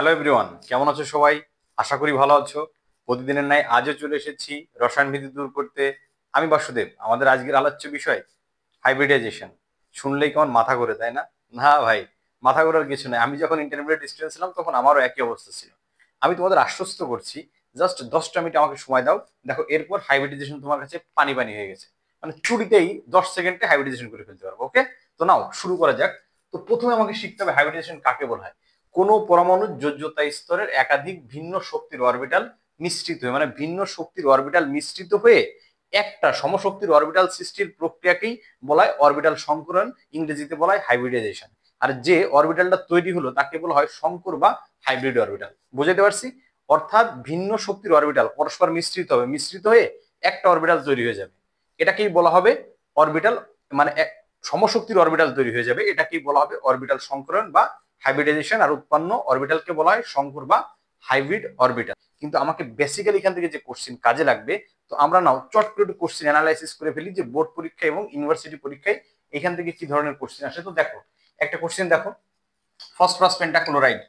Hello everyone, কেমন আছো সবাই? আশা করি ভালো আছো। প্রতিদিনের ন্যায় আজও চলে এসেছি রসায়ন ভীতি দূর করতে। আমি বাসুদেব। আমাদের আজকের আলোচ্য বিষয় হাইব্রিডাইজেশন। শুনলেই কেমন মাথা ঘোরে, তাই না? না ভাই, মাথা ঘোরার কিছু নেই। আমি যখন ইন্টারমিডিয়েট স্টুডেন্ট ছিলাম তখন আমারও একই অবস্থা ছিল। আমি তোমাদের আশ্বস্ত করছি, জাস্ট 10টা মিনিট আমাকে সময় দাও, দেখো এরপর হাইব্রিডাইজেশন তোমার কাছে পানি পানি হয়ে গেছে। মানে চুরিতেই 10 সেকেন্ডে হাইব্রিডাইজেশন করে ফেলতে পারবো। ওকে, তো নাও শুরু করা যাক। তো প্রথমে আমাকে শিখতে হবে হাইব্রিডাইজেশন কাকে বলা হয়। কোনো পরমাণুর যোজ্যতা স্তরের একাধিক ভিন্ন শক্তির অরবিটাল মিশ্রিত হয়ে, মানে ভিন্ন শক্তির অরবিটাল মিশ্রিত হয়ে একটা সমশক্তির অরবিটাল সৃষ্টির প্রক্রিয়াকেই বলা হয় অরবিটাল সংকরণ, ইংরেজিতে বলা হয় হাইব্রিডাইজেশন। আর যে অরবিটালটা তৈরি হলো তাকে বলা হয় সংকর বা হাইব্রিড অরবিটাল। বুঝাতে পারছি? অর্থাৎ ভিন্ন শক্তির অরবিটাল পরস্পর মিশ্রিত হবে, মিশ্রিত হয়ে একটা অরবিটাল তৈরি হয়ে যাবে। এটাকেই বলা হবে অরবিটাল, মানে সমশক্তির অরবিটাল তৈরি হয়ে যাবে, এটাকেই বলা হবে অরবিটাল সংকরণ বা হাইব্রিডাইজেশন। আর উৎপন্ন অরবিটালকে বলা হয় সংকর বা হাইব্রিড অরবিটাল। কিন্তু আমাকে বেসিক্যালি এখান থেকে যে কোশ্চেন কাজে লাগবে, তো আমরা নাও চট করে একটু কোশ্চেন অ্যানালাইসিস করে ফেলি যে বোর্ড পরীক্ষা এবং ইউনিভার্সিটি পরীক্ষায় এখান থেকে কি ধরনের কোশ্চেন আসে। তো দেখো একটা কোশ্চেন দেখো, ফসফরাস পেন্টাক্লোরাইড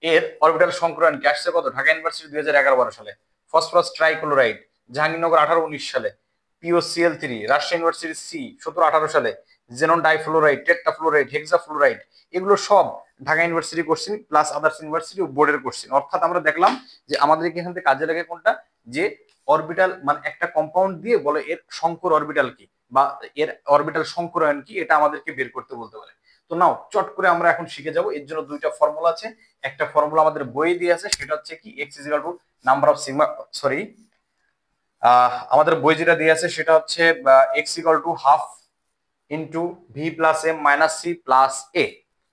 এর অরবিটাল সংকরণ কি আসছে কত? ঢাকা ইউনিভার্সিটি 2011-12 সালে। ফসফরাস ট্রাইক্লোরাইড জাহাঙ্গীরনগর 18-19 সালে। POCl3 রাজশাহী ইউনিভার্সিটি সি 17-18 সালে। জেনন ডাইফ্লোরাইড, টেট্রাফ্লোরাইড, হেক্সাফ্লোরাইড, এগুলো সব Dhaka university question plus others university ও বোর্ডের কোশ্চেন। অর্থাৎ আমরা দেখলাম যে আমাদের এখান থেকে কাজে লাগে কোনটা, যে অরবিটাল মানে একটা কম্পাউন্ড দিয়ে বলে এর সংকর অরবিটাল কি বা এর অরবিটাল সংকরায়ন কি, এটা আমাদেরকে বের করতে বলতে পারে। তো নাও চট করে আমরা এখন শিখে যাব। এর জন্য দুইটা ফর্মুলা আছে। একটা ফর্মুলা আমাদের বইয়ে দিয়ে আছে, সেটা হচ্ছে কি X is equal to number of sigma, sorry, আমাদের বই যেটা দিয়ে আছে সেটা হচ্ছে X equal to half into V plus M minus C plus A.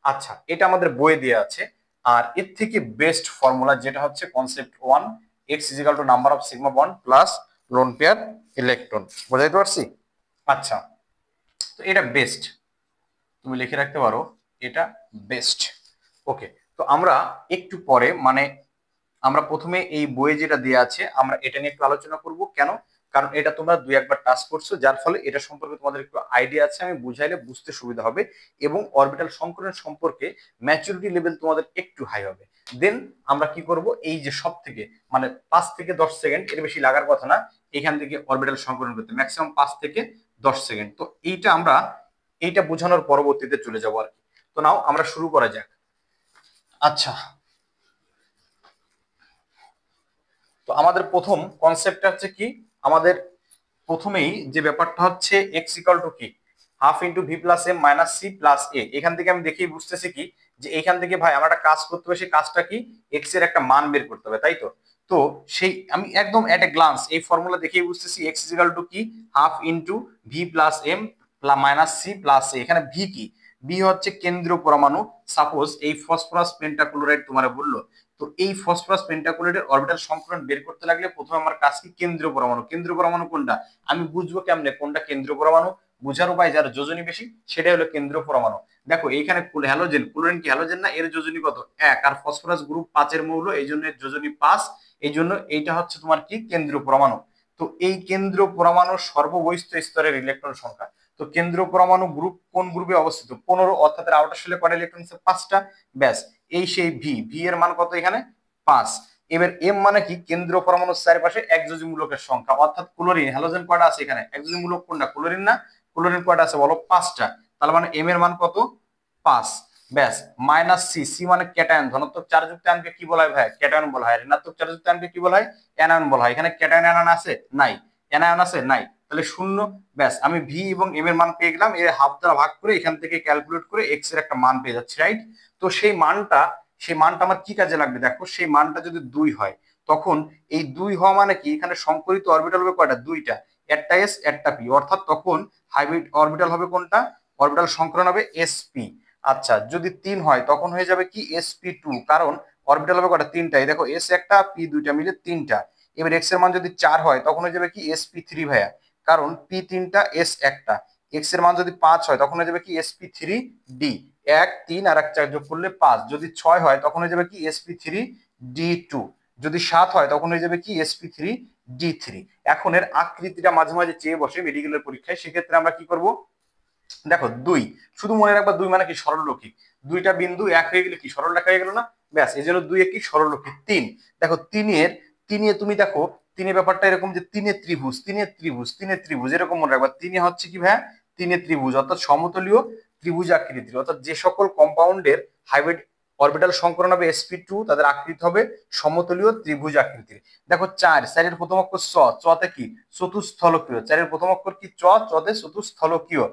আচ্ছা, এটা আমাদের বইয়ে দিয়ে আছে। আর এর থেকে বেস্ট ফর্মুলা যেটা হচ্ছে concept 1, x is equal to number of sigma bond plus lone pair electron. বুঝাইতে পারছি? আচ্ছা, তো এটা বেস্ট, তুমি লিখে রাখতে পারো, এটা বেস্ট। ওকে, তো আমরা একটু পরে মানে আমরা প্রথমে এই বইয়ে যেটা দেওয়া আছে আমরা এটা নিয়ে একটু আলোচনা করব। কেন? কারণ এটা তোমরা দুই একবার টাচ করছো, যার ফলে এটা সম্পর্কে তোমাদের একটু আইডিয়া আছে। আমি বুঝাইলে বুঝতে সুবিধা হবে এবং অরবিটাল সংকরণ সম্পর্কে ম্যাচুরিটি লেভেল তোমাদের একটু হাই হবে। দেন আমরা কি করব, এই যে সব থেকে মানে 5 থেকে 10 সেকেন্ড, এর বেশি লাগার কথা না এখান থেকে অরবিটাল সংকরণ করতে, ম্যাক্সিমাম 5 থেকে 10 সেকেন্ড। তো এইটা আমরা এইটা বোঝানোর পরবর্তীতে চলে যাবো আর কি। তো নাও আমরা শুরু করা যাক। আচ্ছা, তো আমাদের প্রথম কনসেপ্টটা হচ্ছে কি, আমাদের প্রথমেই যে ব্যাপারটা হচ্ছে এক্স ইকাল টু কি half into V plus M minus C plus a. এখান থেকে আমি দেখেই বুঝতেছি কি যে এখান থেকে ভাই আমার একটা কাজ করতে হবে, সেই কাজটা কি এক্স এর একটা মান বের করতে হবে, তাই তো? তো সেই আমি একদম এট এ গ্লান্স এই ফর্মুলা দেখেই বুঝতেছি এক্স ইকাল টু কি half into V plus M minus C plus a. এখানে ভি কি? ভি হচ্ছে কেন্দ্রীয় পরমাণু। সাপোজ এই ফসফরাস পেন্টাক্লোরাইড তোমার বললো, তো এই ফসফরাস পেন্টাক্লোরাইডের অরবিটাল সংকরণ বের করতে লাগলে প্রথমে আমার কাজ কি কেন্দ্রীয় পরমাণু। কেন্দ্রীয় পরমাণু কোনটা আমি বুঝবো কেমনে কোনটা কেন্দ্রীয় পরমাণু? বুঝার উপায় যার যোজনী বেশি সেটাই হলো কেন্দ্রীয় পরমাণু। দেখো এইখানে হ্যালোজেন, ক্লোরিন কি হ্যালোজেন না? এর যোজনী কত? 1। আর ফসফরাস গ্রুপ 5 এর মৌল, এই জন্য এর যোজনী 5। এই জন্য এইটা হচ্ছে তোমার কি কেন্দ্রীয় পরমাণু। তো এই কেন্দ্রীয় পরমাণুর সর্ববহিষ্ঠ স্তরের ইলেকট্রন সংখ্যা, তো কেন্দ্রীয় পরমাণু গ্রুপ কোন গ্রুপে অবস্থিত? 15। অর্থাৎ আউটার শেলে কয়টা ইলেকট্রন আছে? 5টা। ব্যাস, এই সেই ভি, ভি এর মান কত এখানে? 5। এবার এম মানে কি? কেন্দ্রীয় পরমাণুর চারপাশে একযোজী মূলকের সংখ্যা। অর্থাৎ ক্লোরিন, হ্যালোজেন কয়টা আছে এখানে? একযোজী মূলক কোনটা? ক্লোরিন না? ক্লোরিন কয়টা আছে বলো? 5টা। তার মানে এম এর মান কত? 5। ব্যাস, মাইনাস সি, সি মানে ক্যাটায়ন। ধনাত্মক চার্জযুক্ত আয়নকে কি বলা হয় ভাই? ক্যাটায়ন বলা হয়। ঋণাত্মক চার্জযুক্ত আয়নকে কি বলা হয়? অ্যানায়ন বলা হয়। এখানে ক্যাটায়ন অ্যানায়ন আছে? নাই। অ্যানায়ন আছে? নাই। তাহলে 0। ব্যাস, আমি ভি এবং এম এর মান পেয়ে গেলাম। এর হাফ দ্বারা ভাগ করে এখান থেকে ক্যালকুলেট করে এক্স এর একটা মান পেয়ে যাচ্ছি, রাইট? তো সেই মানটা আমার কি কাজে লাগবে দেখো, সেই মানটা যদি 2 হয় তখন এই 2 হওয়া মানে কি এখানে সংকরিত অরবিটাল হবে কয়টা? 2টা। একটা এস একটা পি। অর্থাৎ তখন হাইব্রিড অরবিটাল হবে কোনটা? অরবিটাল সংকরণ হবে এসপি। আচ্ছা, যদি 3 হয় তখন হয়ে যাবে কি sp2। কারণ অরবিটাল হবে কয়টা? 3টা। এই দেখো এস একটা পি দুইটা মিলে 3টা। এবার এক্স এর মান যদি 4 হয় তখন হয়ে যাবে কি sp3 ভাইয়া। কারণ পি 3টা এস একটা। এক্স এর মান যদি 5 হয় তখন হয়ে যাবে কি sp3d। 1 3 আর 1 4 যোগ করলে 5। যদি 6 হয় তখন হয়ে যাবে কি sp3d2। যদি 7 হয় তখন হয়ে যাবে কি sp3d3। এখন এর আকৃতিটা মাঝে মাঝে চেয়ে বসে মেডিকেলের পরীক্ষায়, সেক্ষেত্রে আমরা কি করব, দেখো দুই, শুধু মনে রাখবা দুই মানে কি সরলরৈখিক, দুইটা বিন্দু এক হয়ে গেলে কি সরল রেখা হয়ে গেল না, ব্যাস এই জন্য দুই কি সরলরৈখিক। তিন, দেখো তিনে তুমি দেখো তিনের ব্যাপারটা এরকম যে তিনের ত্রিভুজ এরকম মনে রাখবা। তিনে হচ্ছে কি ভাইয়া, তিনের ত্রিভুজ অর্থাৎ সমতলীয় ত্রিভুজ আকৃতির, অর্থাৎ যে সকল কম্পাউন্ডের হাইব্রিড অরবিটাল সংকরণ হবে sp2 তাদের আকৃতি হবে সমতলীয় ত্রিভুজ আকৃতির। দেখো চারের প্রথম অক্ষর চতে কি চতুস্থলকীয়, চারের প্রথম অক্ষর কি চতে চতুস্থলকীয়।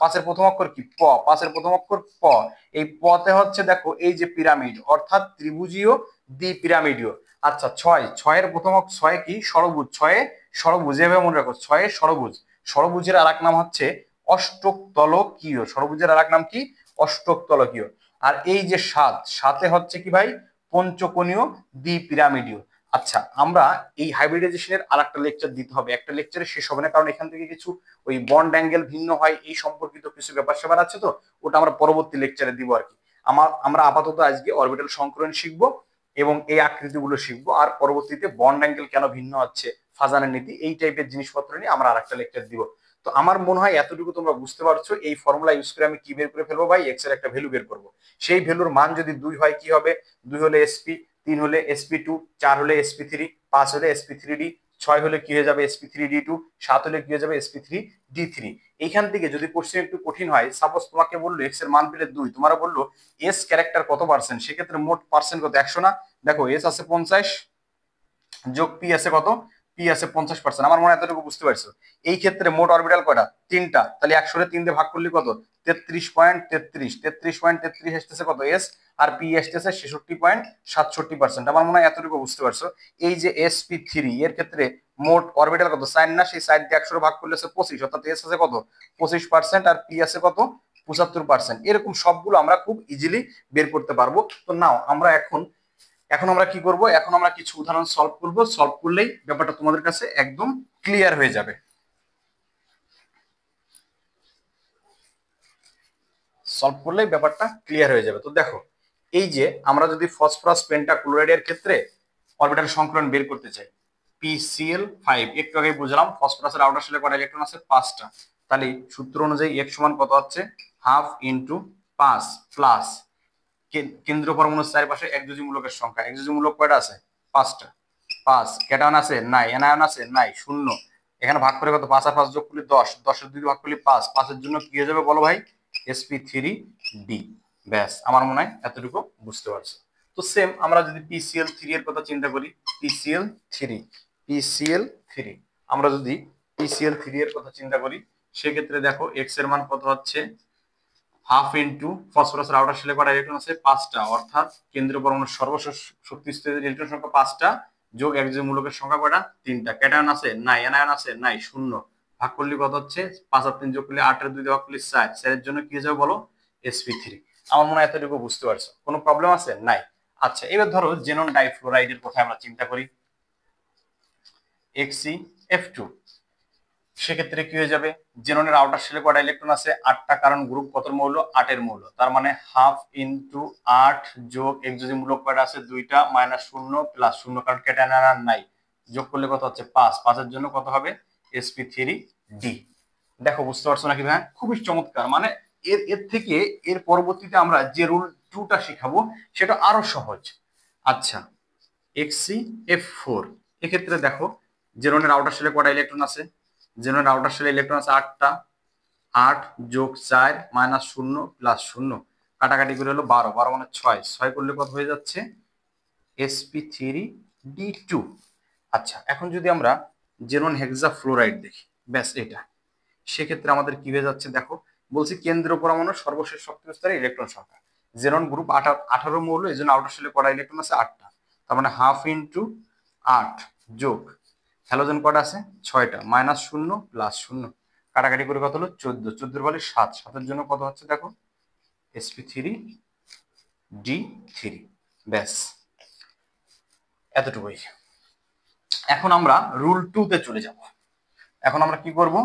পাঁচের প্রথম অক্ষর কি পাঁচের প্রথম অক্ষর এই পতে হচ্ছে দেখো এই যে পিরামিড অর্থাৎ ত্রিভুজীয় দ্বিপিরামিডীয়। আচ্ছা ছয়ের প্রথম ছয় কি ষড়ভুজ, ষড়ভুজ এভাবে মনে রাখো, ষড়ভুজ, ষড়ভুজের আর এক নাম হচ্ছে অষ্টকতলকীয়, ষড়ভুজের আর এক নাম কি অষ্টকতলকীয়। আর এই যে সাতে হচ্ছে কি ভাই পঞ্চকোণীয় দ্বিপিরামিডীয়। আচ্ছা আমরা এই হাইব্রিডাইজেশনের আর একটা লেকচার দিতে হবে, একটা লেকচারে শেষ হবে না, কারণ এখান থেকে কিছু ওই বন্ড অ্যাঙ্গেল ভিন্ন হয় এই সম্পর্কিত কিছু ব্যাপার স্যাপার আছে, তো ওটা আমরা পরবর্তী লেকচারে দিব আর কি। আমরা আপাতত আজকে অরবিটাল সংকরণ শিখবো এবং এই আকৃতিগুলো শিখবো, আর পরবর্তীতে বন্ড অ্যাঙ্গেল কেন ভিন্ন হচ্ছে, ফাজানের নীতি, এই টাইপের জিনিসপত্র নিয়ে আমরা আর একটা লেকচার দিব। তো আমার মনে হয় এতটুকু তোমরা বুঝতে পারছো, এই ফর্মুলা ইউজ করে আমি কি বের করে ফেলবো ভাই, এক্স এর একটা ভ্যালু বের করবো। সেই ভ্যালুর মান যদি 2 হয় কি হবে, 2 হলে এসপি, 3 হলে sp2, 4 হলে sp3, 5 হলে sp3d, 6 হলে কি হয়ে যাবে sp3d2, 7 হলে কি হয়ে যাবে sp3d3। এইখান থেকে যদি কোশ্চেন একটু কঠিন হয়, সাপোজ তোমাকে বললো এক্স এর মান পেলে 2, তোমার বললো এস ক্যারেক্টার কত পার্সেন্ট, সেক্ষেত্রে মোট পার্সেন্ট কত 100 না, দেখো এস আছে 50 যোগ পি আছে কত, পি আছে 50%। আমার মনে হয় এতটুকু বুঝতে পারছো। এই ক্ষেত্রে মোট অরবিটাল কয়টা, 3টা, তাহলে 100 রে 3 দিয়ে ভাগ করলে কত 33.33 আসতেছে কত এস, আর পি আসতেছে 66.67%। আমার মনে হয় এতটুকু বুঝতে পারছো। এই যে sp3 এর ক্ষেত্রে মোট অরবিটাল কত 4 না, সেই 4 দিয়ে 100 ভাগ করলে আছে 25, অর্থাৎ এস আছে কত 25% আর পি আছে কত 75%। এরকম সবগুলো আমরা খুব ইজিলি বের করতে পারবো। তো নাও আমরা এখন এখন আমরা কি করব, এখন আমরা কিছু উদাহরণ সলভ করব, সলভ করলেই ব্যাপারটা তোমাদের কাছে একদম ক্লিয়ার হয়ে যাবে। সলভ করলেই ব্যাপারটা ক্লিয়ার হয়ে যাবে। তো দেখো এই যে আমরা যদি ফসফরাস পেন্টাক্লোরাইডের ক্ষেত্রে অরবিটাল সংকলন বের করতে চাই, PCl5, একটু আগে বুঝলাম ফসফরাসের আউটার শেলে কয়টা ইলেকট্রন আছে 5টা, তাহলে সূত্র অনুযায়ী x সমান কত হচ্ছে 1/2 × 5 প্লাস কেন্দ্র পরমাণুর চারপাশে একযোজী মূলকের সংখ্যা, একযোজী মূলক কয়টা আছে 5টা, 5 ক্যাটায়ন আছে নাই, অ্যানায়ন আছে নাই, 0। এখানে ভাগ করে কত 5 আর 5 যোগ করলে 10, 10 এর 2 ভাগ করলে 5, 5 এর জন্য কি হয়ে যাবে বলো ভাই sp3d। ব্যাস আমার মনে হয় এতটুকু বুঝতে পারছো। তো সেম আমরা যদি PCl3 এর কথা চিন্তা করি, PCl3 আমরা যদি PCl3 এর কথা চিন্তা করি, সেক্ষেত্রে দেখো x এর মান কত হচ্ছে 1/2 × ফসফরাসের আউটার শেলে কয়টা ইলেকট্রন আছে 5টা, অর্থাৎ কেন্দ্রীয় পরমাণুর সর্বশেষ শক্তি স্তরের ইলেকট্রন সংখ্যা 5টা যোগ একযোজী মূলকের সংখ্যা কয়টা 3টা, ক্যাটায়ন আছে নাই, অ্যানায়ন আছে নাই, 0। ভাগ করলে কত হচ্ছে 5 আর 3 যোগ করলে 8 এর 2 দিয়ে ভাগ করলে 4, 4 এর জন্য কি হয়ে যাবে বলো sp3। আমার মনে হয় এতটুকু বুঝতে পারছো, কোনো প্রবলেম আছে নাই। আচ্ছা এবার ধরো জেনন ডাইফ্লোরাইডের কথা আমরা চিন্তা করি, XeF2, সেক্ষেত্রে কি হয়ে যাবে জেননের আউটার শেলে কয়টা ইলেকট্রন আছে 8টা, কারণ গ্রুপ কত মৌল 8 এর মৌল, তার মানে 1/2 × 8 যোগ একযোজী মূলক কয়টা আছে 2টা মাইনাস 0 প্লাস 0, কারণ ক্যাটায়ন নাই, যোগ করলে কত হচ্ছে 5, 5 এর জন্য কত হবে sp3d। দেখো বুঝতে পারছো নাকি ভাই, খুবই চমৎকার। মানে এর এর থেকে এর পরবর্তীতে আমরা যে রুল 2টা শিখাবো সেটা আরো সহজ। আচ্ছা XeF4 এক্ষেত্রে দেখো জেননের আউটার শেলে কয়টা ইলেকট্রন আছে, জেননের আউটার শেলে ইলেকট্রন আছে 8টা, 8 যোগ 4 মাইনাস 0 প্লাস 0, কাটাকাটি করে হলো 12, 12 মানে 6, 6 করলে কত হয়ে যাচ্ছে sp3d2। আচ্ছা এখন যদি আমরা জেনন হেক্সাফ্লোরাইড দেখি, ব্যাস এটা, সেক্ষেত্রে আমাদের কি হয়ে যাচ্ছে দেখো, বলছি কেন্দ্রীয় পরমাণুর সর্বশেষ শক্তি স্তরে ইলেকট্রন সংখ্যা, জেনন গ্রুপ 18 মৌল, এই জন্য আউটার শেলে কয়টা ইলেকট্রন আছে 8টা, তার মানে 1/2 × 8 যোগ হ্যালোজেন কয়টা আছে 6টা মাইনাস 0 প্লাস 0, কাটাকাটি করে কত হলো 14, 14 বলে 7, 7 এর জন্য কত হচ্ছে দেখো sp3d3। ব্যাস এতটুকুই। এখন আমরা রুল 2 তে চলে যাব। এখন আমরা কি করব,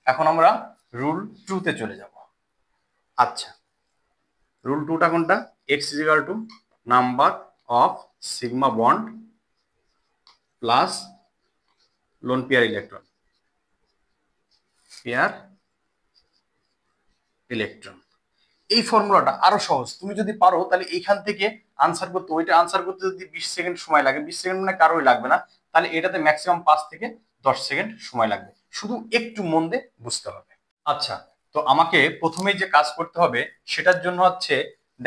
এখন আমরা রুল 2 তে চলে যাব। আচ্ছা রুল 2টা কোনটা, x = number of sigma bond plus lone pair electron, pair electron. এই ফর্মুলাটা আরো সহজ, তুমি যদি পারো তাহলে এইখান থেকে আনসার করতে, ওইটা আনসার করতে যদি 20 সেকেন্ড সময় লাগে, 20 সেকেন্ড মানে কারোই লাগবে না, তাহলে এটাতে ম্যাক্সিমাম 5 থেকে 10 সেকেন্ড সময় লাগবে, শুধু একটু মন দিয়ে বুঝতে হবে। আচ্ছা, তো আমাকে প্রথমেই যে কাজ করতে হবে সেটার জন্য হচ্ছে,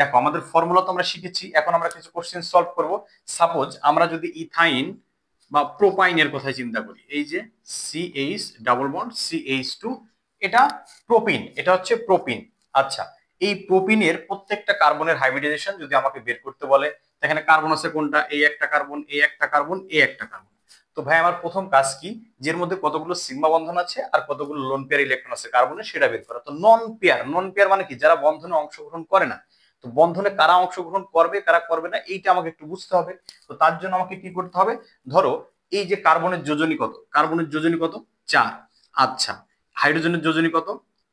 দেখো আমাদের ফর্মুলা তো আমরা শিখেছি, এখন আমরা কিছু কোশ্চেন সলভ করব। সাপোজ আমরা যদি ইথাইন বা প্রোপাইনের কথা চিন্তা করি, এই যে CH ডাবল বন্ড CH2, এটা প্রোপিন, এটা হচ্ছে প্রোপিন। আচ্ছা, এই প্রোপিনের প্রত্যেকটা কার্বনের হাইব্রিডাইজেশন যদি আমাকে বের করতে বলে, এখানে কার্বন আছে কোনটা, এই একটা কার্বন, এই একটা কার্বন, এই একটা কার্বন। তো ভাই আমার প্রথম কাজ কি, যের মধ্যে কতগুলো সিগমা বন্ধন আছে আর কতগুলো লোন পেয়ার ইলেকট্রন আছে কার্বনের, সেটা বের করা। তো নন পেয়ার, নন পেয়ার মানে কি, যারা বন্ধনে অংশগ্রহণ করে না। তো বন্ধনে কারা অংশগ্রহণ করবে কারা করবে না, এইটা আমাকে একটু বুঝতে হবে। তো তার জন্য আমাকে কি করতে হবে, ধরো এই যে কার্বনের যোজনী কত, কার্বনের যোজনী কত, 4। আচ্ছা, হাইড্রোজেনের যোজনী কত,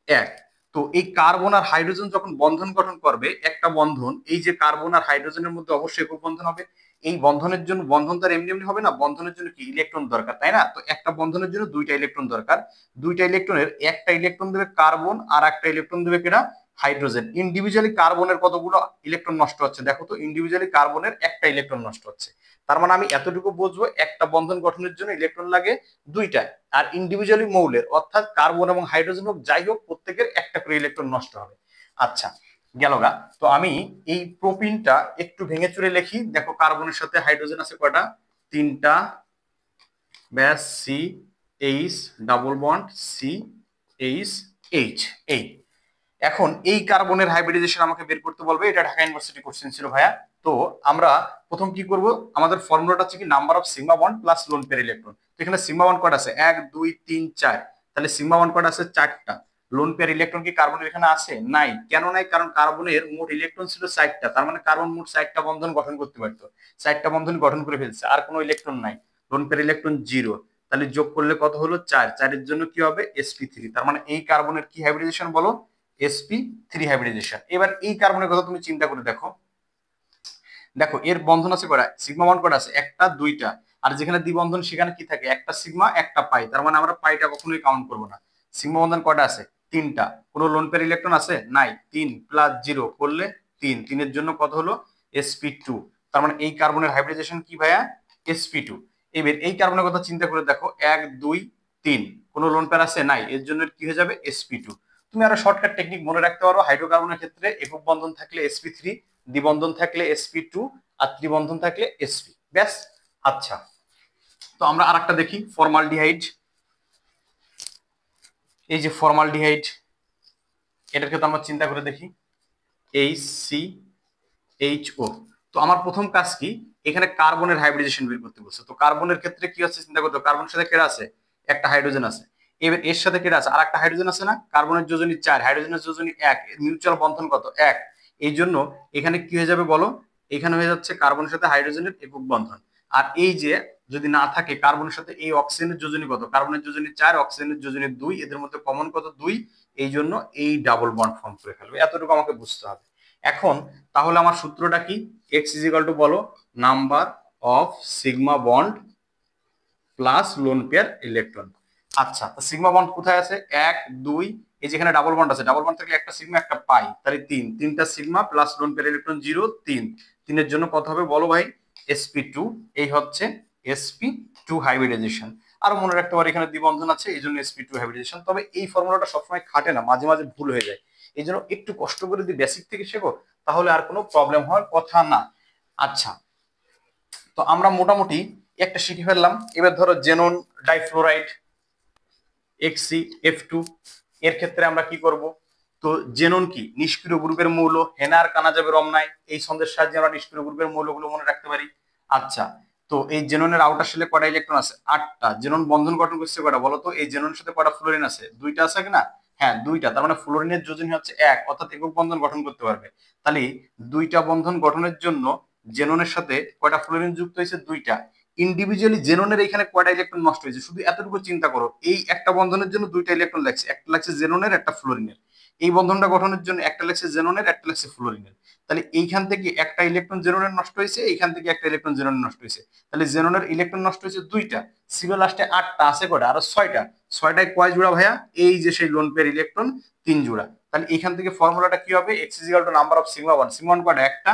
1। তো এই কার্বন আর হাইড্রোজেন যখন বন্ধন গঠন করবে, একটা বন্ধন, এই যে কার্বন আর হাইড্রোজেনের মধ্যে অবশ্যই একক বন্ধন হবে। এই বন্ধনের জন্য, বন্ধন তো আর এমনি এমনি হবে না, বন্ধনের জন্য কি ইলেকট্রন দরকার, তাই না? তো একটা বন্ধনের জন্য দুইটা ইলেকট্রন দরকার। দুইটা ইলেকট্রনের একটা ইলেকট্রন দেবে কার্বন আর একটা ইলেকট্রন দেবে কেনা, হাইড্রোজেন। ইন্ডিভিজুয়ালি কার্বনের কতগুলো ইলেকট্রন নষ্ট হচ্ছে, দেখো তো, ইন্ডিভিজুয়ালি কার্বনের একটা ইলেকট্রন নষ্ট হচ্ছে। তার মানে আমি এতটুকু বুঝবো, একটা বন্ধন গঠনের জন্য ইলেকট্রন লাগে দুইটা, আর ইন্ডিভিজুয়ালি মৌলের অর্থাৎ কার্বন এবং হাইড্রোজেন হোক যাই হোক, প্রত্যেকের একটা করে ইলেকট্রন নষ্ট হবে। আচ্ছা, গেলগা। তো আমি এই প্রোপিনটা একটু ভেঙে চুরে লিখি, দেখো কার্বনের সাথে হাইড্রোজেন আছে কয়টা, 3টা, ব্যাস, CH ডাবল বন্ড CH, এই। এখন এই কার্বনের হাইব্রিডাইজেশন আমাকে বের করতে বলবে, এটা ঢাকা ইউনিভার্সিটি কোশ্চেন ছিল ভাইয়া। তো আমরা প্রথম কি করব, আমাদের ফর্মুলাটা হচ্ছে কি, number of sigma bond plus lone pair electron. তো এখানে সিগমা বন্ড কয়টা আছে, 1 2 3 4, তাহলে সিগমা বন্ড কয়টা আছে, 4টা। লোন পেয়ার ইলেকট্রন কি কার্বনের এখানে আছে, নাই। কেন নাই, কারণ কার্বনের মোট ইলেকট্রন ছিল 4টা, তার মানে কার্বন মোট 4টা বন্ধন গঠন করতে পারতো, 4টা বন্ধন গঠন করে ফেলছে, আর কোনো ইলেকট্রন নাই। লোন পেয়ার ইলেকট্রন 0, তাহলে যোগ করলে কত হলো, 4, 4 এর জন্য কি হবে, sp3। তার মানে এই কার্বনের কি হাইব্রিডাইজেশন বলো, sp3 হাইব্রিডাইজেশন। এবার এই কার্বনের কথা তুমি চিন্তা করে দেখো, দেখো এর বন্ধন আছে কয়টা, সিগমা বন্ড কয়টা আছে, একটা দুইটা, আর যেখানে দ্বিবন্ধন সেখানে কি থাকে, একটা সিগমা একটা পাই, তার মানে আমরা পাইটা কখনোই কাউন্ট করবো না। সিগমা বন্ধন কয়টা আছে, 3টা। কোনো লোন পেয়ার ইলেকট্রন আছে, নাই। 3 প্লাস 0 করলে 3, 3 এর জন্য কত হলো, sp2। তার মানে এই কার্বনের হাইব্রিডাইজেশন কি ভাইয়া, sp2। এবার এই কার্বনের কথা চিন্তা করে দেখো, 1 2 3, কোনো লোন পেয়ার আছে, নাই, এর জন্য কি হয়ে যাবে, sp2। তুমি আরো শর্টকাট টেকনিক মনে রাখতে পারো, হাইড্রোকার্বনের ক্ষেত্রে একক বন্ধন থাকলে sp3, দ্বিবন্ধন থাকলে sp2, আর ত্রিবন্ধন থাকলে sp, ব্যাস। আচ্ছা, তো আমরা আরেকটা দেখি, ফর্মালডিহাইড। এই যে ফর্মালডিহাইড, এটার ক্ষেত্রে আমরা চিন্তা করে দেখি, HCHO। তো আমার প্রথম কাজ কি, এখানে কার্বনের হাইব্রিডাইজেশন বের করতে বলছে। তো কার্বনের ক্ষেত্রে কি হচ্ছে চিন্তা করতে, কার্বনের সাথে কেডা আছে, একটা হাইড্রোজেন আছে। এবার এর সাথে কেডা আছে, আর একটা হাইড্রোজেন আছে না, কার্বনের যোজনী 4, হাইড্রোজেনের যোজনী 1, মিউচুয়াল বন্ধন কত, 1। এই জন্য এখানে কি হয়ে যাবে বলো, এখানে হয়ে যাচ্ছে কার্বনের সাথে হাইড্রোজেনের একক বন্ধন। আর এই যে যদি না থাকে, কার্বনের সাথে এই অক্সিজেনের যোজনী কত, কার্বনের যোজনী 4, অক্সিজেনের যোজনী 2, এদের মধ্যে কমন কত, 2। এই জন্য এই ডাবল বন্ড ফর্ম করে ফেলবে, এতটুকু আমাকে বুঝতে হবে। এখন তাহলে আমার সূত্রটা কি, x ইজ ইকুয়াল টু বলো, number of sigma bond plus lone pair electron. আচ্ছা, তো সিগমা বন্ড কোথায় আছে, 1 2, এই যেখানে ডাবল বন্ড আছে, ডাবল বন্ড থাকলে একটা সিগমা একটা পাই, তাহলে 3, 3টা sigma plus lone pair electron 0 3, 3 এর জন্য কত হবে বলো ভাই, sp2। এই হচ্ছে sp2 হাইব্রিডাইজেশন। আরো মনে রাখতে পারি এখানে দ্বিবন্ধন আছে, এই জন্য sp2 হাইব্রিডাইজেশন। তবে এই ফর্মুলাটা সবসময় খাটে না, মাঝে মাঝে ভুল হয়ে যায়, এই জন্য একটু কষ্ট করে যদি বেসিক থেকে শেখো তাহলে আর কোনো প্রবলেম হওয়ার কথা না। আচ্ছা, তো আমরা মোটামুটি একটা শিখে ফেললাম। এবার ধরো জেনন ডাইফ্লোরাইড HCF2, এর ক্ষেত্রে আমরা কি করব, তো জেনন কি, নিষ্ক্রিয় গ্রুপের মৌল, হেনার কানা যাবে রমনায়, এই ছন্দের সাহায্যে আমরা নিষ্ক্রিয় গ্রুপের মৌলগুলো মনে রাখতে পারি। আচ্ছা, তো এই জেননের আউটার শেলে কয়টা ইলেকট্রন আছে, 8টা। জেনন বন্ধন গঠন করছে কয়টা বলো তো, এই জেননের সাথে কয়টা ফ্লোরিন আছে, 2টা আছে কিনা, হ্যাঁ 2টা। তার মানে ফ্লোরিনের যোজনী হচ্ছে 1, অর্থাৎ একক বন্ধন গঠন করতে পারবে। তাহলে 2টা বন্ধন গঠনের জন্য জেননের সাথে কয়টা ফ্লোরিন যুক্ত হয়েছে, 2টা। ইন্ডিভিজুয়ালি জেননের এখানে কয়টা ইলেকট্রন নষ্ট হয়েছে, শুধু এতটুকু চিন্তা করো, এই একটা বন্ধনের জন্য 2টা ইলেকট্রন লাগছে, একটা লাগছে জেননের একটা ফ্লোরিনের। এই বন্ধনটা গঠনের জন্য একটা লাগছে জেননের, একটা লাগছে ফ্লোরিনের। তাহলে এইখান থেকে একটা ইলেকট্রন জেননের নষ্ট হয়েছে, এইখান থেকে একটা ইলেকট্রন জেননের নষ্ট হয়েছে। তাহলে জেননের ইলেকট্রন নষ্ট হয়েছে দুইটা, ছিল লাস্টে 8টা, আছে কটা আরো 6টা। 6টায় কয় জোড়া ভাইয়া? এই যে সেই লোন পেয়ার ইলেকট্রন 3 জোড়া। তাহলে এখান থেকে ফর্মুলাটা কি হবে? x is equal to number of sigma 1। Sigma 1 কয়টা? একটা,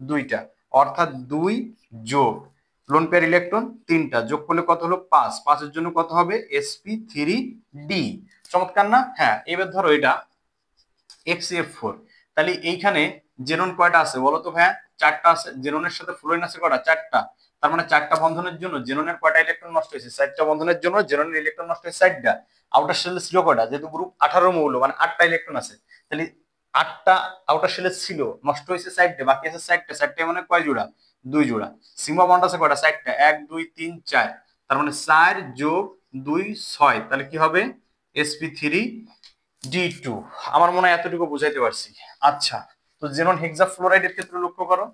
দুইটা, অর্থাৎ 2 যোগ লোন পেয়ার ইলেকট্রন 3টা যোগ করলে কত হলো? 5। 5 এর জন্য কত হবে? sp3d। চমৎকার না? হ্যাঁ, এবার ধরো এটা xf4। তাহলে এইখানে জেনন কয়টা আছে বলো তো ভাইয়া? 4টা আছে। জেননের সাথে ফ্লোরিন আছে কয়টা? 4টা। তার মানে 4টা বন্ধনের জন্য জেননের কয়টা ইলেকট্রন নষ্ট হয়েছে? 4টা বন্ধনের জন্য জেননের ইলেকট্রন নষ্ট হয়েছে 4টা। আউটার শেলে ছিল কয়টা? যেহেতু গ্রুপ 18 মৌল, মানে 8টা ইলেকট্রন আছে। তাহলে 8টা আউটার শেলে ছিল, নষ্ট হয়েছে 4টা, বাকি আছে 4টা। 4টা মানে কয় জোড়া? 2 জোড়া। সিগমা বন্ড আছে কয়টা? 4টা। 1 2 3 4। তার মানে 4 যোগ 2 6। তাহলে কি হবে? sp3d2। আমার মনে হয় এতটুকু বুঝাইতে পারছি। আচ্ছা, তো জেনন হেক্সাফ্লোরাইডের ক্ষেত্রে লক্ষ্য করো,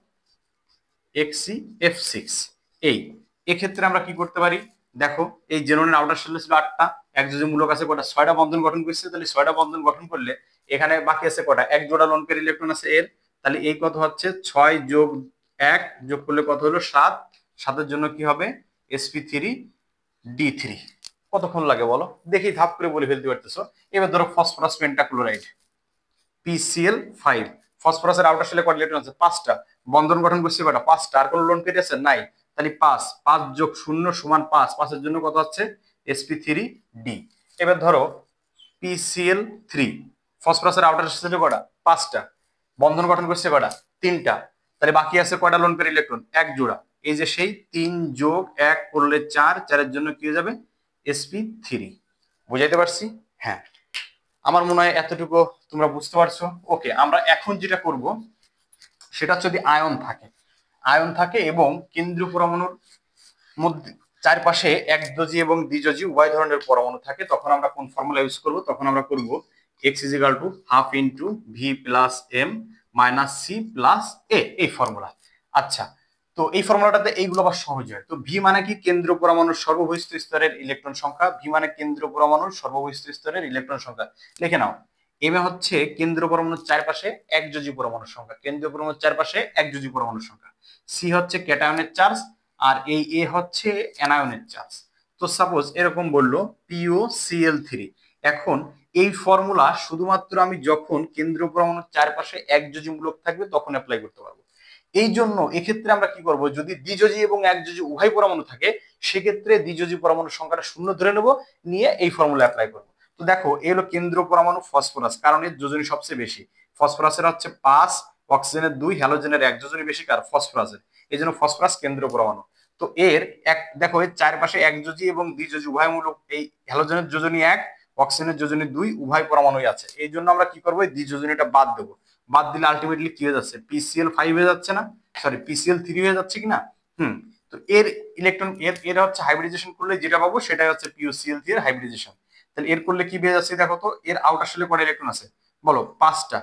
XeF6। এই এক্ষেত্রে আমরা কি করতে পারি? দেখো, এই জেননের আউটার শেল ছিল 8টা, একযোজী মূলক আছে কয়টা? 6টা বন্ধন গঠন করছে। তাহলে 6টা বন্ধন গঠন করলে এখানে বাকি আছে কয়টা? এক জোড়া লোন পেয়ার ইলেকট্রন আছে এর। তাহলে এই কত হচ্ছে? 6 যোগ 1 যোগ করলে কত হলো? 7। 7 এর জন্য কি হবে? sp3d3। কতক্ষণ লাগে বলো দেখি, ধাপ করে বলে ফেলতে পারতেছো। এবার ধরো ফসফরাস পেন্টাক্লোরাইড PCl5। ফসফরাসের আউটার শেলে কয়টা ইলেকট্রন আছে? 5টা। বন্ধন গঠন করছে কয়টা? 5টা। আর কোন লোন পেয়ার আছে? নাই। তাহলে 5 5 যোগ 0 সমান 5। 5 এর জন্য কত হচ্ছে? sp3d। এবার ধরো PCl3। ফসফরাসের আউটার শেলে কয়টা? 5টা। বন্ধন গঠন করছে কয়টা? 3টা। তাহলে বাকি আছে কয়টা লোন পেয়ার ইলেকট্রন? এক জোড়া। এই যে সেই 3 যোগ 1 করলে 4। 4 এর জন্য কি হয়ে যাবে? sp3। বুঝাইতে পারছি? হ্যাঁ, আমার মনে হয় এতটুকু তোমরা বুঝতে পারছো। ওকে, আমরা এখন যেটা করব সেটা যদি আয়ন থাকে এবং কেন্দ্রীয় পরমাণুর মধ্যে চারপাশে একযোজী এবং দ্বিযোজী উভয় ধরনের পরমাণু থাকে, তখন আমরা কোন ফর্মুলা ইউজ করব? তখন আমরা করব x is equal to half into V plus M minus C plus a, এই ফর্মুলা। আচ্ছা, তো এই ফর্মুলাটাতে এইগুলো আবার সহজ হয়। তো ভি মানে কি? কেন্দ্র পরমাণুর সর্ববহিষ্ঠ স্তরের ইলেকট্রন সংখ্যা। ভি মানে কেন্দ্র পরমাণুর সর্ববহিষ্ঠ স্তরের ইলেকট্রন সংখ্যা। লিখে নাও। এম এ হচ্ছে কেন্দ্র পরমাণুর চারপাশে একযোজী পরমাণুর সংখ্যা। কেন্দ্রীয় পরমাণুর চারপাশে একযোজী পরমাণুর সংখ্যা। সি হচ্ছে ক্যাটায়নের চার্জ, আর এই এ হচ্ছে অ্যানায়নের চার্জ। তো সাপোজ এরকম বললো POCl3। এখন এই ফর্মুলা শুধুমাত্র আমি যখন কেন্দ্রীয় পরমাণুর চারপাশে একযোজী মূলক থাকবে তখন অ্যাপ্লাই করতে পারবো। এই জন্য এক্ষেত্রে আমরা কি করব? যদি দ্বিযোজী এবং একযোজী উভয় পরমাণু থাকে, সেক্ষেত্রে দ্বিযোজী পরমাণুর সংখ্যাটা 0 ধরে নেব, নিয়ে এই ফর্মুলা অ্যাপ্লাই করব। তো দেখো, এই হলো কেন্দ্র পরমাণু ফসফরাস, কারণ এর যোজনী সবচেয়ে বেশি। ফসফরাসের হচ্ছে 5, অক্সিজেনের 2, হ্যালোজেনের 1 যোজনী বেশি কার? ফসফরাসের। এই জন্য ফসফরাস কেন্দ্র পরমাণু। তো এর দেখো, এর চারপাশে একযোজী এবং দ্বিযোজী উভয় মূলক, এই হ্যালোজেনের যোজনী 1, অক্সিজেনের যোজনী 2, উভয় পরমাণুই আছে। এই জন্য আমরা কি করবো? এই দ্বিযোজনীটা বাদ দেবো। বাদ দিলে আলটিমেটলি কি হয়ে যাচ্ছে? PCl5 হয়ে যাচ্ছে না? সরি, PCl3 হয়ে যাচ্ছে কিনা? তো এর ইলেকট্রন এর হচ্ছে হাইব্রিডাইজেশন করলে যেটা পাবো সেটাই হচ্ছে POCl3 এর হাইব্রিডাইজেশন। তাহলে এর করলে কি পেয়ে যাচ্ছে? দেখো তো, এর আউটার শেলে কয়টা ইলেকট্রন আছে বলো? 5টা।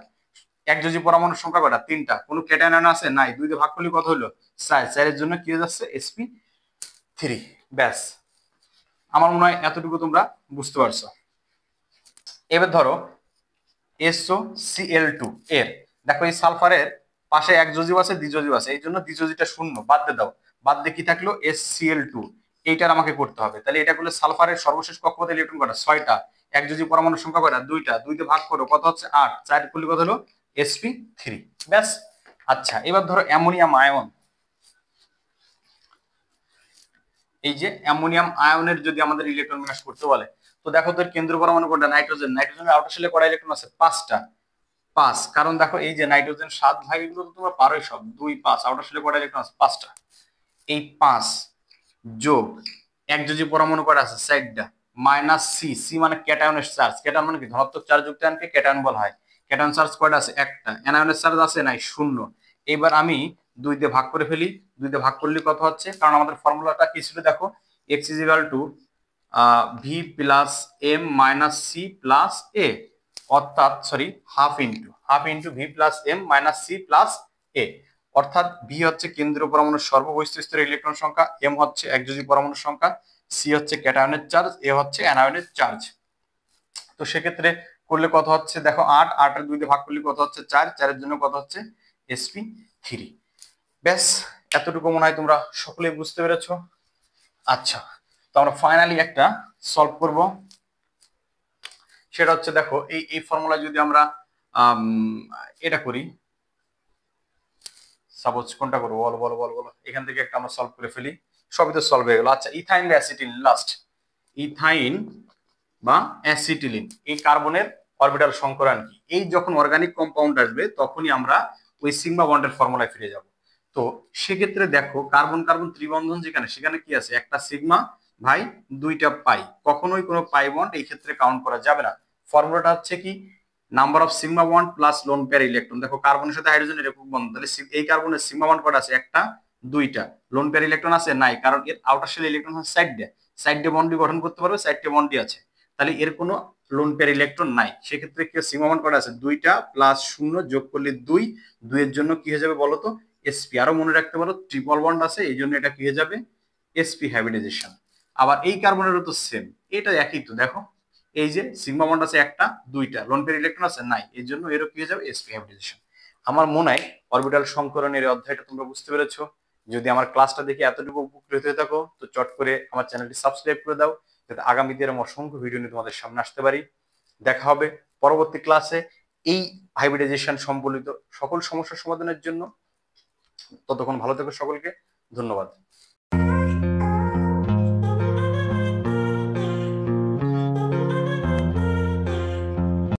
একযোজী পরমাণুর সংখ্যা কয়টা? 3টা। কোনো ক্যাটায়ন আছে? নাই। 2 দিয়ে ভাগ করলে কত হলো? 4। 4 এর জন্য কি হয়ে যাচ্ছে? sp3। ব্যাস, আমার মনে হয় এতটুকু তোমরা বুঝতে পারছো। এবার ধরো SOCl2 এর, দেখো এই সালফারের পাশে একযোজীও আছে দ্বিযোজীও আছে, এই জন্য দ্বিযোজীটা শূন্য, বাদ দিয়ে দাও। বাদ দিয়ে কি থাকলো? SCl2। এইটার আমাকে করতে হবে। তাহলে এটা করলে সালফারের সর্বশেষ কক্ষপথে ইলেকট্রন কয়টা? 6টা। একযোজী পরমাণুর সংখ্যা কয়টা? 2টা। 2 দিয়ে ভাগ করো, কত হচ্ছে? 8। 4 করলে কত হলো? sp3। ব্যাস। আচ্ছা, এবার ধরো অ্যামোনিয়াম আয়ন। এই যে অ্যামোনিয়াম আয়নের যদি আমাদের ইলেকট্রন বিন্যাস করতে বলে, তো দেখো তো কেন্দ্র পরমাণু কোনটা? নাইট্রোজেন। নাইট্রোজেনের আউটার শেলে কয়টা ইলেকট্রন আছে? 5টা। 5, কারণ দেখো এই যে নাইট্রোজেন 7 ভাগ, এগুলো তো তোমরা পারোই সব। 2 5, আউটার শেলে কয়টা ইলেকট্রন আছে? 5টা। এই 5 যোগ একযোজী পরমাণু কয়টা আছে? 4টা, মাইনাস সি। সি মানে ক্যাটায়নের চার্জ। ক্যাটায়ন মানে কি? ধনাত্মক চার্জ যুক্ত আয়নকে ক্যাটায়ন বলা হয়। ক্যাটায়ন চার্জ কয়টা আছে? একটা। অ্যানায়নের চার্জ আছে? নাই, 0। এবার আমি 2 দিয়ে ভাগ করে ফেলি। 2 দিয়ে ভাগ করলে কত হচ্ছে? কারণ আমাদের ফর্মুলাটা কি ছিল দেখো, x is equal to v plus M minus C plus a, অর্থাৎ sorry, half into V plus M minus C plus a. অর্থাৎ ভি হচ্ছে কেন্দ্রীয় পরমাণুর সর্ববহিষ্ঠ স্তরের ইলেকট্রন সংখ্যা, এম হচ্ছে একযোজী পরমাণুর সংখ্যা, সি হচ্ছে ক্যাটায়নের চার্জ, এ হচ্ছে অ্যানায়নের চার্জ। তো সেক্ষেত্রে করলে কত হচ্ছে দেখো 8, 8 এর 2 দিয়ে ভাগ করলে কত হচ্ছে 4, 4 এর জন্য কত হচ্ছে sp3। ব্যাস, এতটুকু মনে হয় তোমরা সকলেই বুঝতে পেরেছো। আচ্ছা, তো আমরা ফাইনালি একটা সলভ করব। সেটা হচ্ছে দেখো এই ফর্মুলা যদি আমরা এটা করি, সাপোজ কোনটা করবো বলো বলো বলো বলো, এখান থেকে একটা আমরা সলভ করে ফেলি। সবই তো সলভ হয়ে গেল। আচ্ছা, ইথাইন বা অ্যাসিটিলিন, লাস্ট ইথাইন বা অ্যাসিটিলিন, এই কার্বনের অরবিটাল সংকরণ কি? এই যখন অর্গানিক কম্পাউন্ড আসবে তখনই আমরা ওই সিগমা বন্ডের ফর্মুলায় ফিরে যাব। তো সেক্ষেত্রে দেখো কার্বন কার্বন ত্রিবন্ধন যেখানে, সেখানে কি আছে? একটা সিগমা ভাই 2টা পাই, কখনোই কোনো পাই বন্ড এই ক্ষেত্রে কাউন্ট করা যাবে না। ফর্মুলাটা হচ্ছে কি? Number of sigma bond plus lone pair electron. দেখো কার্বনের সাথে হাইড্রোজেনের একক বন্ধন, তাহলে এই কার্বনের সিগমা বন্ড কটা আছে? একটা, 2টা। লোন পেয়ার ইলেকট্রন আছে? নাই, কারণ এর আউটার শেল ইলেকট্রন হচ্ছে সাইড দিয়ে বন্ডই গঠন করতে পারবে, সাইডে বন্ডই আছে, তাহলে এর কোনো লোন পেয়ার ইলেকট্রন নাই। সেক্ষেত্রে কি সিগমা বন্ড কটা আছে? 2টা, প্লাস 0 যোগ করলে 2, 2 এর জন্য কি হয়ে যাবে বলো তো? sp। আরো মনে রাখতে পারো ট্রিপল বন্ড আছে, এই জন্য এটা কি হয়ে যাবে? sp hybridization. আবার এই কার্বনেরও তো সেম, এটা একই তো। দেখো এই যে সিগমা বন্ড আছে একটা, 2টা, লোন পেয়ার ইলেকট্রন আছে নাই, এই জন্য এরও কি হয়ে যাবে? sp hybridization. আমার মনে হয় অরবিটাল সংকরণের অধ্যায়টা তোমরা বুঝতে পেরেছো। যদি আমার ক্লাসটা দেখে এতটুকু উপকৃত হয়ে থাকো তো চট করে আমার চ্যানেলটি সাবস্ক্রাইব করে দাও, যাতে আগামী দিনের অসংখ্য ভিডিও নিয়ে তোমাদের সামনে আসতে পারি। দেখা হবে পরবর্তী ক্লাসে এই হাইব্রিডাইজেশন সম্বলিত সকল সমস্যার সমাধানের জন্য। ততক্ষণ ভালো থেকো সকলকে, ধন্যবাদ।